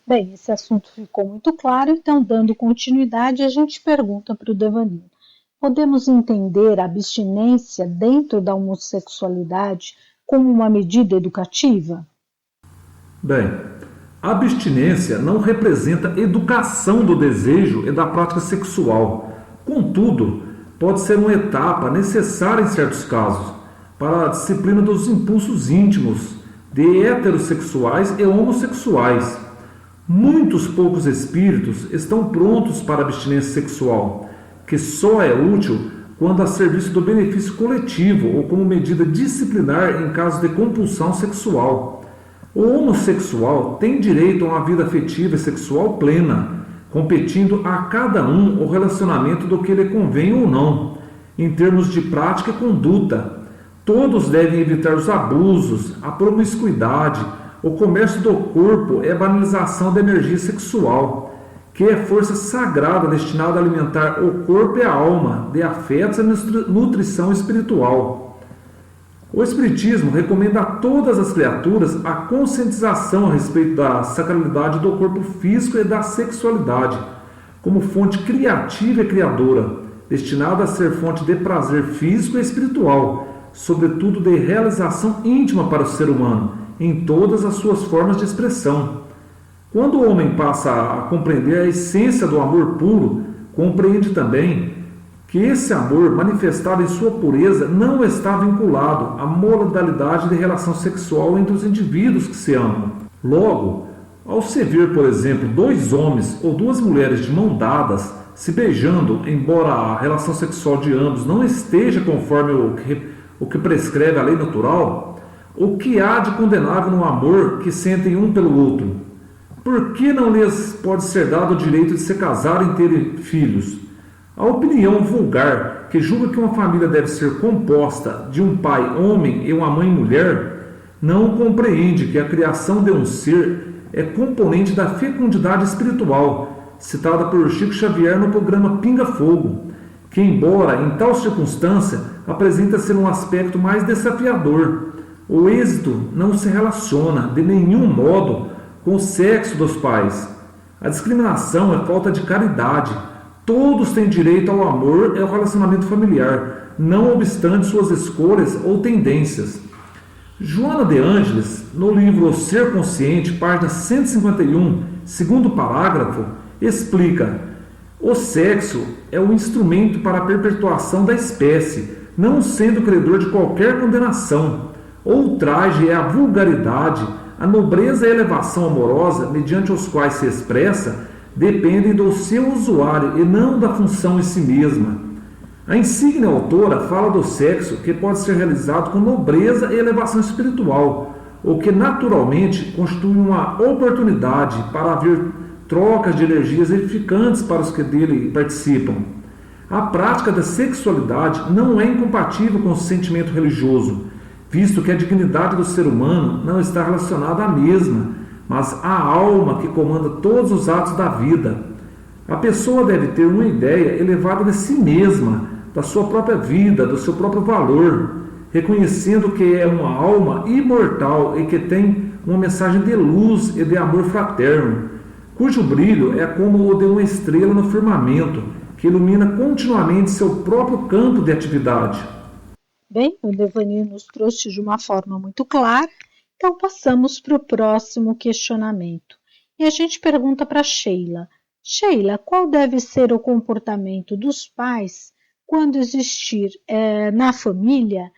Bem, esse assunto ficou muito claro, então, dando continuidade, a gente pergunta para o Devanir: podemos entender a abstinência dentro da homossexualidade como uma medida educativa? Bem, a abstinência não representa educação do desejo e da prática sexual. Contudo, pode ser uma etapa necessária em certos casos para a disciplina dos impulsos íntimos de heterossexuais e homossexuais. Muitos poucos espíritos estão prontos para a abstinência sexual, que só é útil quando a serviço do benefício coletivo ou como medida disciplinar em caso de compulsão sexual. O homossexual tem direito a uma vida afetiva e sexual plena, competindo a cada um o relacionamento do que lhe convém ou não, em termos de prática e conduta. Todos devem evitar os abusos, a promiscuidade, o comércio do corpo e a banalização da energia sexual, que é força sagrada destinada a alimentar o corpo e a alma de afetos e nutrição espiritual. O Espiritismo recomenda a todas as criaturas a conscientização a respeito da sacralidade do corpo físico e da sexualidade, como fonte criativa e criadora, destinada a ser fonte de prazer físico e espiritual, sobretudo de realização íntima para o ser humano, em todas as suas formas de expressão. Quando o homem passa a compreender a essência do amor puro, compreende também que esse amor, manifestado em sua pureza, não está vinculado à modalidade de relação sexual entre os indivíduos que se amam. Logo, ao se ver, por exemplo, dois homens ou duas mulheres de mão dadas, se beijando, embora a relação sexual de ambos não esteja conforme o que prescreve a lei natural, o que há de condenável no amor que sentem um pelo outro? Por que não lhes pode ser dado o direito de se casarem e terem filhos? A opinião vulgar, que julga que uma família deve ser composta de um pai homem e uma mãe mulher, não compreende que a criação de um ser é componente da fecundidade espiritual, citada por Chico Xavier no programa Pinga Fogo, que, embora em tal circunstância, apresenta ser um aspecto mais desafiador. O êxito não se relaciona, de nenhum modo, com o sexo dos pais. A discriminação é falta de caridade. Todos têm direito ao amor e ao relacionamento familiar, não obstante suas escolhas ou tendências. Joana de Ângeles, no livro O Ser Consciente, página 151, segundo parágrafo, explica: o sexo é o instrumento para a perpetuação da espécie, não sendo credor de qualquer condenação. O ultraje é a vulgaridade, a nobreza e a elevação amorosa, mediante os quais se expressa, dependem do seu usuário e não da função em si mesma. A insígnia autora fala do sexo que pode ser realizado com nobreza e elevação espiritual, o que naturalmente constitui uma oportunidade para haver trocas de energias edificantes para os que dele participam. A prática da sexualidade não é incompatível com o sentimento religioso, visto que a dignidade do ser humano não está relacionada à mesma, mas à alma que comanda todos os atos da vida. A pessoa deve ter uma ideia elevada de si mesma, da sua própria vida, do seu próprio valor, reconhecendo que é uma alma imortal e que tem uma mensagem de luz e de amor fraterno, cujo brilho é como o de uma estrela no firmamento, que ilumina continuamente seu próprio campo de atividade. Bem, o Devanir nos trouxe de uma forma muito clara, então passamos para o próximo questionamento. E a gente pergunta para Sheila: Sheila, qual deve ser o comportamento dos pais quando existir na família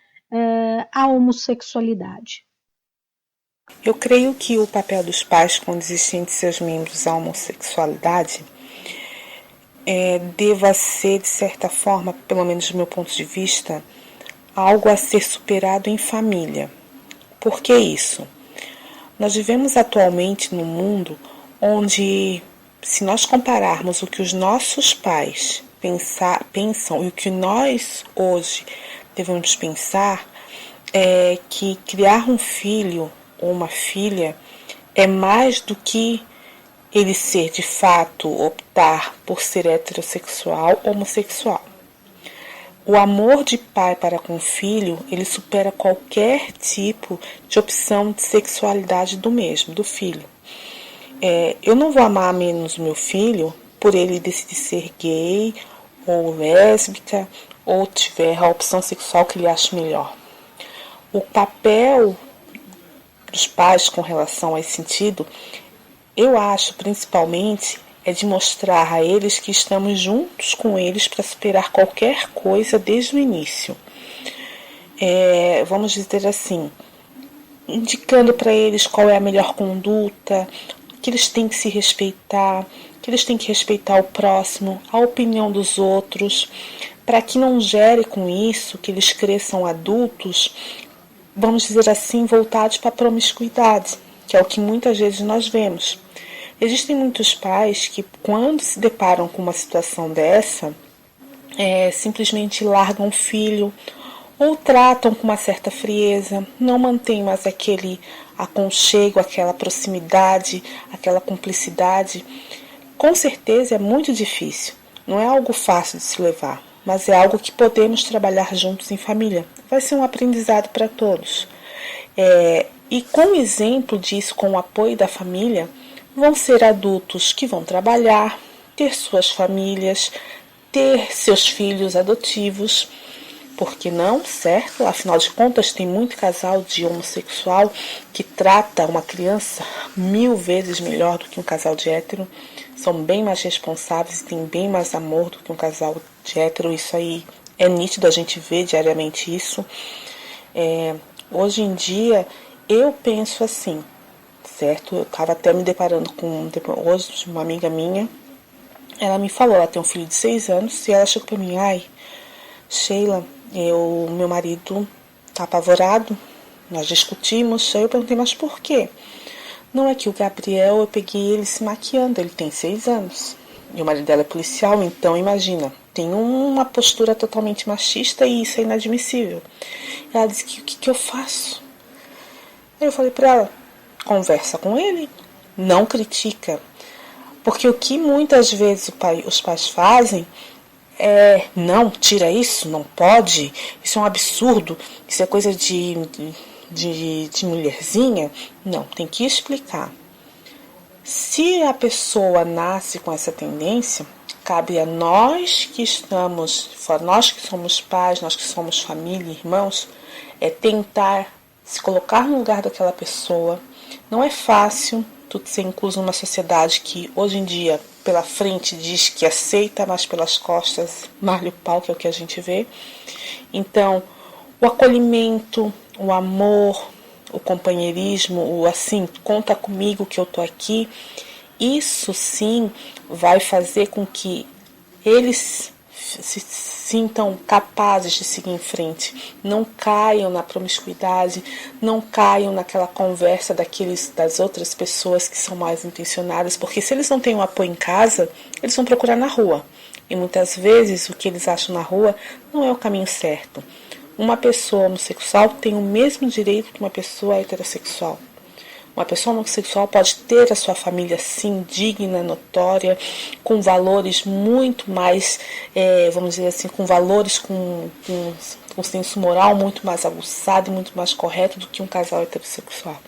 a homossexualidade? Eu creio que o papel dos pais quando existem de seus membros a homossexualidade deva ser, de certa forma, pelo menos do meu ponto de vista, algo a ser superado em família. Por que isso? Nós vivemos atualmente num mundo onde, se nós compararmos o que os nossos pais pensam e o que nós hoje devemos pensar, é que criar um filho ou uma filha é mais do que ele ser de fato, optar por ser heterossexual ou homossexual. O amor de pai para com o filho, ele supera qualquer tipo de opção de sexualidade do mesmo, do filho. Eu não vou amar menos o meu filho por ele decidir ser gay ou lésbica ou tiver a opção sexual que ele acha melhor. O papel dos pais com relação a esse sentido, eu acho principalmente de mostrar a eles que estamos juntos com eles para superar qualquer coisa desde o início. Vamos dizer assim, indicando para eles qual é a melhor conduta, que eles têm que se respeitar, que eles têm que respeitar o próximo, a opinião dos outros, para que não gere com isso que eles cresçam adultos, vamos dizer assim, voltados para a promiscuidade, que é o que muitas vezes nós vemos. Existem muitos pais que, quando se deparam com uma situação dessa, simplesmente largam o filho ou tratam com uma certa frieza, não mantêm mais aquele aconchego, aquela proximidade, aquela cumplicidade. Com certeza é muito difícil, não é algo fácil de se levar, mas é algo que podemos trabalhar juntos em família. Vai ser um aprendizado para todos. E com exemplo disso, com o apoio da família, vão ser adultos que vão trabalhar, ter suas famílias, ter seus filhos adotivos, por que não, certo? Afinal de contas, tem muito casal de homossexual que trata uma criança 1000 vezes melhor do que um casal de hétero, são bem mais responsáveis e têm bem mais amor do que um casal de hétero, isso aí é nítido, a gente vê diariamente isso. Hoje em dia, eu penso assim, certo? Eu estava até me deparando com, hoje, uma amiga minha, ela me falou, ela tem um filho de 6 anos, e ela chegou para mim, Sheila, meu marido está apavorado, nós discutimos, aí eu perguntei, mas por quê? Não, é que o Gabriel, eu peguei ele se maquiando, ele tem 6 anos, e o marido dela é policial, então imagina, tem uma postura totalmente machista e isso é inadmissível. Ela disse que o que eu faço? Aí eu falei para ela, conversa com ele, não critica. Porque o que muitas vezes os pais fazem não, tira isso, não pode, isso é um absurdo, isso é coisa de mulherzinha. Não, tem que explicar. Se a pessoa nasce com essa tendência, cabe a nós que nós que somos pais, nós que somos família, irmãos, tentar se colocar no lugar daquela pessoa. Não é fácil tudo ser incluso numa sociedade que hoje em dia, pela frente, diz que aceita, mas pelas costas malha o pau, que é o que a gente vê. Então, o acolhimento, o amor, o companheirismo, o assim, conta comigo que eu tô aqui, isso sim vai fazer com que eles se sintam capazes de seguir em frente, não caiam na promiscuidade, não caiam naquela conversa das outras pessoas que são mais intencionadas, porque se eles não têm um apoio em casa, eles vão procurar na rua, e muitas vezes o que eles acham na rua não é o caminho certo. Uma pessoa homossexual tem o mesmo direito que uma pessoa heterossexual. Uma pessoa homossexual pode ter a sua família, sim, digna, notória, com valores muito mais, vamos dizer assim, com valores, com senso moral muito mais aguçado e muito mais correto do que um casal heterossexual.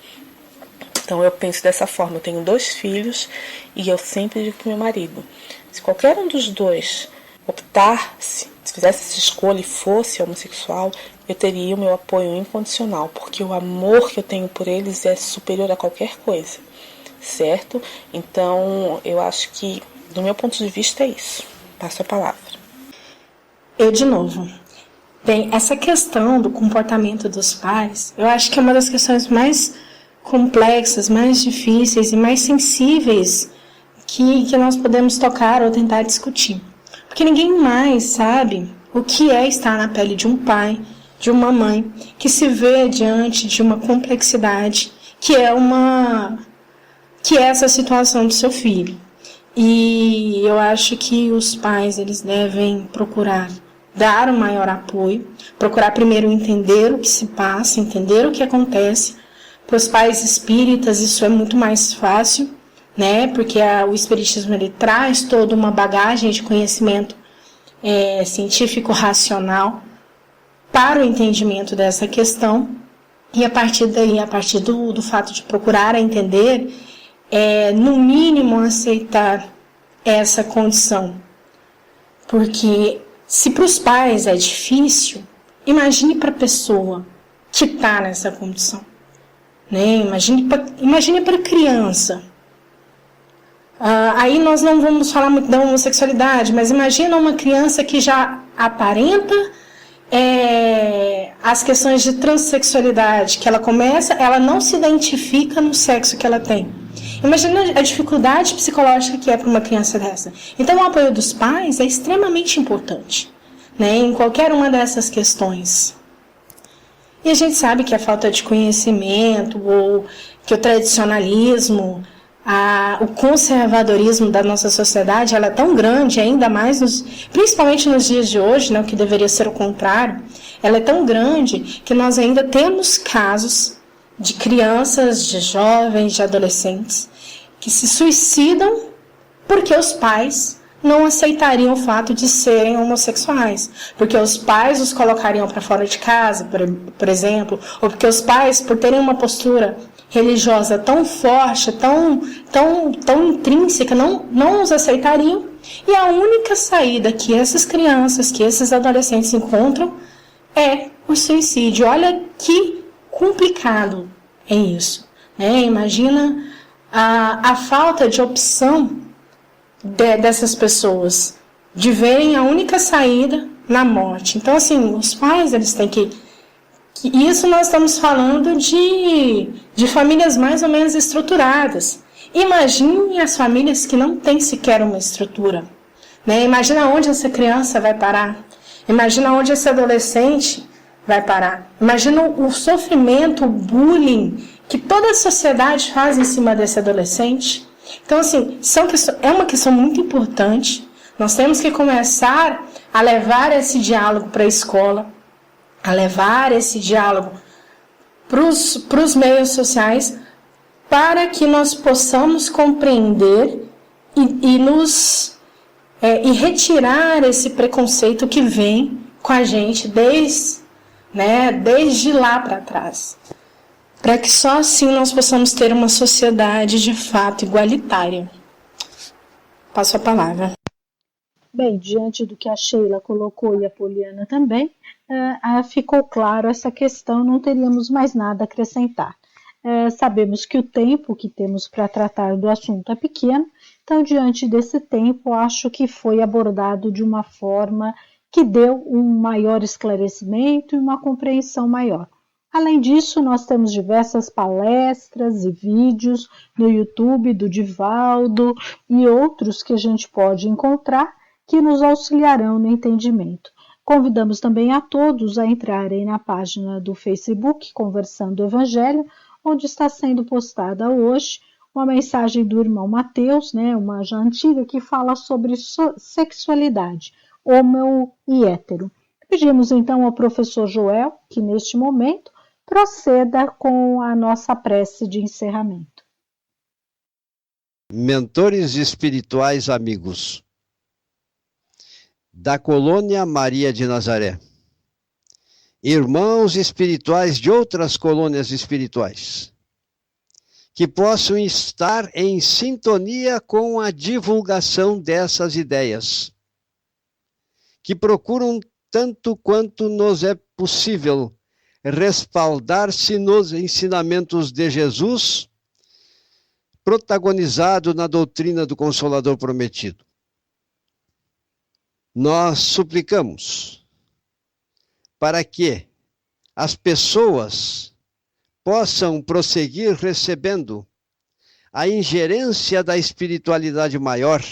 Então eu penso dessa forma, eu tenho 2 filhos e eu sempre digo para o meu marido, se qualquer um dos dois optar-se, se fizesse essa escolha e fosse homossexual, eu teria o meu apoio incondicional, porque o amor que eu tenho por eles é superior a qualquer coisa, certo? Então, eu acho que, do meu ponto de vista, é isso. Passo a palavra. Eu de novo. Bem, essa questão do comportamento dos pais, eu acho que é uma das questões mais complexas, mais difíceis e mais sensíveis que nós podemos tocar ou tentar discutir. Porque ninguém mais sabe o que é estar na pele de um pai, de uma mãe, que se vê diante de uma complexidade que é essa situação do seu filho. E eu acho que os pais, eles devem procurar dar o maior apoio, procurar primeiro entender o que se passa, entender o que acontece. Para os pais espíritas isso é muito mais fácil, né? Porque o espiritismo, ele traz toda uma bagagem de conhecimento científico racional para o entendimento dessa questão. E a partir daí, a partir do fato de procurar entender, no mínimo aceitar essa condição. Porque se para os pais é difícil, imagine para a pessoa que está nessa condição. Né? Imagine para a criança. Aí nós não vamos falar muito da homossexualidade, mas imagina uma criança que já aparenta as questões de transexualidade, que ela não se identifica no sexo que ela tem. Imagina a dificuldade psicológica que é para uma criança dessa. Então, o apoio dos pais é extremamente importante, né, em qualquer uma dessas questões. E a gente sabe que a falta de conhecimento, ou que o tradicionalismo, o conservadorismo da nossa sociedade, ela é tão grande, ainda mais, principalmente nos dias de hoje, né, o que deveria ser o contrário, ela é tão grande que nós ainda temos casos de crianças, de jovens, de adolescentes, que se suicidam porque os pais não aceitariam o fato de serem homossexuais, porque os pais os colocariam para fora de casa, por exemplo, ou porque os pais, por terem uma postura religiosa tão forte, tão intrínseca, não os aceitariam. E a única saída que essas crianças, que esses adolescentes encontram é o suicídio. Olha que complicado é isso, né? Imagina a falta de opção dessas pessoas, de verem a única saída na morte. Então, assim, os pais, eles têm que isso nós estamos falando de famílias mais ou menos estruturadas. Imagine as famílias que não têm sequer uma estrutura, né? Imagina onde essa criança vai parar. Imagina onde esse adolescente vai parar. Imagina o sofrimento, o bullying que toda a sociedade faz em cima desse adolescente. Então, assim, é uma questão muito importante. Nós temos que começar a levar esse diálogo para a escola, a levar esse diálogo para os meios sociais, para que nós possamos compreender e retirar esse preconceito que vem com a gente desde lá para trás, para que só assim nós possamos ter uma sociedade de fato igualitária. Passo a palavra. Bem, diante do que a Sheila colocou e a Poliana também, ficou claro essa questão, não teríamos mais nada a acrescentar. Sabemos que o tempo que temos para tratar do assunto é pequeno, então, diante desse tempo, acho que foi abordado de uma forma que deu um maior esclarecimento e uma compreensão maior. Além disso, nós temos diversas palestras e vídeos no YouTube do Divaldo e outros que a gente pode encontrar que nos auxiliarão no entendimento. Convidamos também a todos a entrarem na página do Facebook Conversando o Evangelho, onde está sendo postada hoje uma mensagem do irmão Mateus, né, uma já antiga, que fala sobre sexualidade, homo e hétero. Pedimos então ao professor Joel que neste momento proceda com a nossa prece de encerramento. Mentores espirituais amigos da colônia Maria de Nazaré, irmãos espirituais de outras colônias espirituais, que possam estar em sintonia com a divulgação dessas ideias, que procuram tanto quanto nos é possível respaldar-se nos ensinamentos de Jesus, protagonizado na doutrina do Consolador Prometido. Nós suplicamos para que as pessoas possam prosseguir recebendo a ingerência da espiritualidade maior,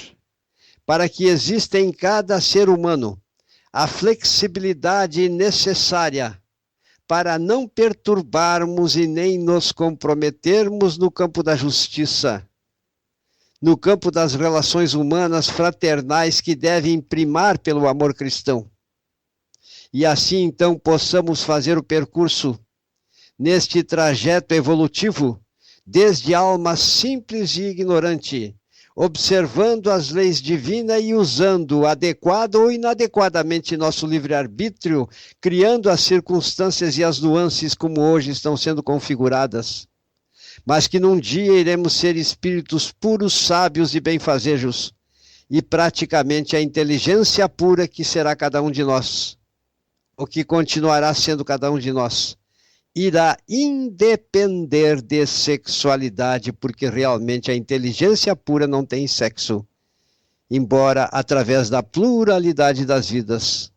para que exista em cada ser humano a flexibilidade necessária para não perturbarmos e nem nos comprometermos no campo da justiça, no campo das relações humanas fraternais que devem primar pelo amor cristão. E assim, então, possamos fazer o percurso neste trajeto evolutivo, desde alma simples e ignorante, observando as leis divinas e usando adequado ou inadequadamente nosso livre-arbítrio, criando as circunstâncias e as nuances como hoje estão sendo configuradas. Mas que num dia iremos ser espíritos puros, sábios e benfazejos, e praticamente a inteligência pura que será cada um de nós, o que continuará sendo cada um de nós, irá independer de sexualidade, porque realmente a inteligência pura não tem sexo, embora através da pluralidade das vidas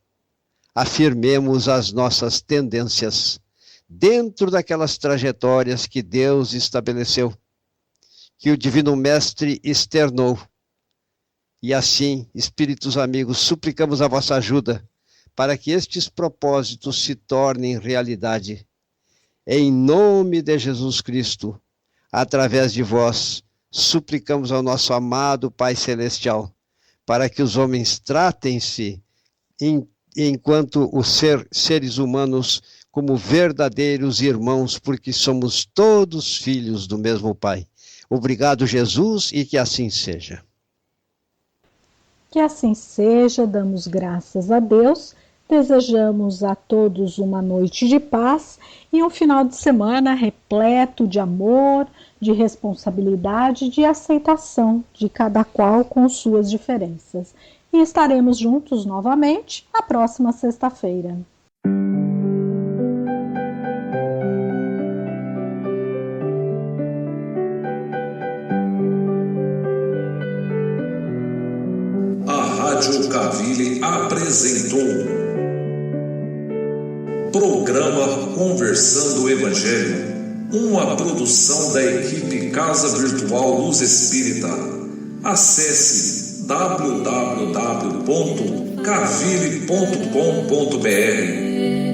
afirmemos as nossas tendências dentro daquelas trajetórias que Deus estabeleceu, que o Divino Mestre externou. E assim, espíritos amigos, suplicamos a vossa ajuda para que estes propósitos se tornem realidade. Em nome de Jesus Cristo, através de vós, suplicamos ao nosso amado Pai Celestial, para que os homens tratem-se enquanto os seres humanos como verdadeiros irmãos, porque somos todos filhos do mesmo Pai. Obrigado, Jesus, e que assim seja. Que assim seja, damos graças a Deus, desejamos a todos uma noite de paz e um final de semana repleto de amor, de responsabilidade, de aceitação de cada qual com suas diferenças. E estaremos juntos novamente na próxima sexta-feira. Rádio Cavile apresentou Programa Conversando o Evangelho, uma produção da equipe Casa Virtual Luz Espírita. Acesse www.cavile.com.br.